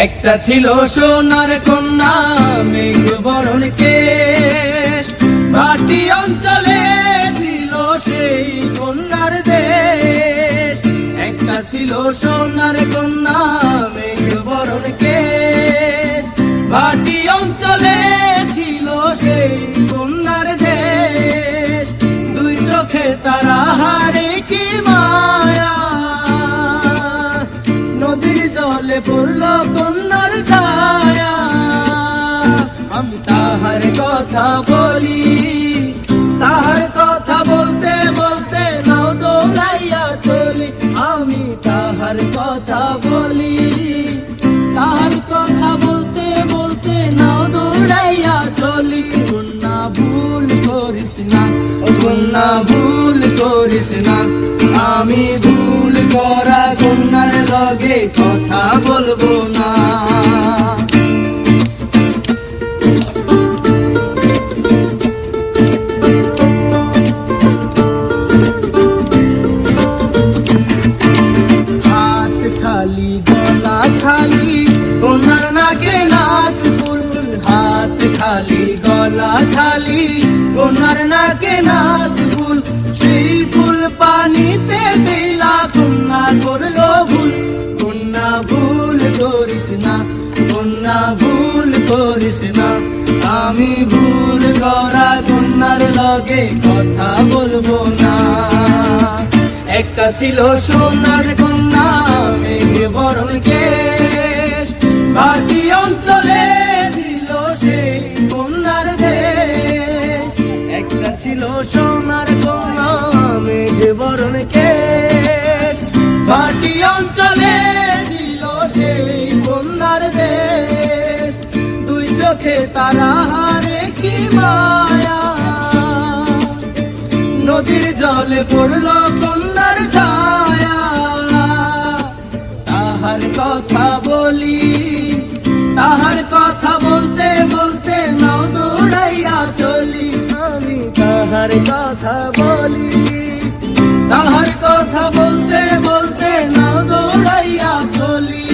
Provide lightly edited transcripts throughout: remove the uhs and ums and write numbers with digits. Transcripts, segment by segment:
একটা ছিল সোনার কন্যা মেঘ বরণ কেশ, ভাটি অঞ্চলে ছিল সেই কন্যার দেশ। একটা ছিল সোনার কন্যা মেঘ বরণ কেশ, ভাটি অঞ্চলে ছিল সেই কন্যার দেশ। দুই চোখে তারা হারে কি মায়া, নদীর জলে পড়ল কন্যার ছায়া। আমি তাহার কথা বলি, তাহার কথা বলতে বলতে নাও দৌড়াইয়া চলি। আমি তাহার কথা বলি, তাহার কথা বলতে বলতে নাও দৌড়াইয়া চলি। কন্যা ভুল করিস না, ও কন্যা ভুল করিস না, আমি ভুল করা কন্যার লগে কথা বলবো না। হাত খালি গলা খালি কন্যার নাকে নাক ফুল, হাত খালি গলা খালি কন্যার নাকে নাক ফুল। সেই ফুল পানিতে ফেলা কন্যা করলো ভুল। কন্যা ভুল করিস না, কন্যা ভুল করিস না, আমি ভুল করা কন্যার লগে কথা বলবো না। একটা ছিল সোনার কন্যা মেঘ বরণ কেশ, ভাটি অঞ্চলে ছিল সেই কন্যার দেশ। একটা ছিল সোনার কন্যা মেঘ বরণ কেশ, ভাটি অঞ্চলে ছিল সেই কন্যার দেশ। দুই চোখে তারা হারে কি মায়া, নদীর জলে পড়ল কন্যার ছায়া। তাহার কথা বলি, তাহার কথা বলতে বলতে নাও দৌড়াইয়া চলি। আমি তাহার কথা বলি, তাহার কথা বলতে বলতে নাও দৌড়াইয়া চলি।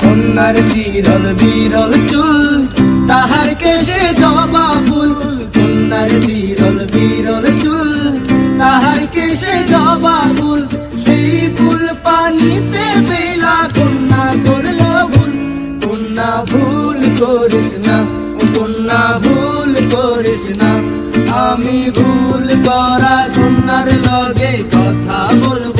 কন্যার চিরল বিরল চুল, তাহার কেশে জবা ফুল। কন্যার চিরল বিরল চুল, তাহার কেশে জবা ফুল। সেই ফুল পানিতে ফেলা কন্যা করল ভুল। কন্যা ভুল করিস না, কন্যা ভুল করিস না, আমি ভুল করা কন্যার লগে কথা বলবো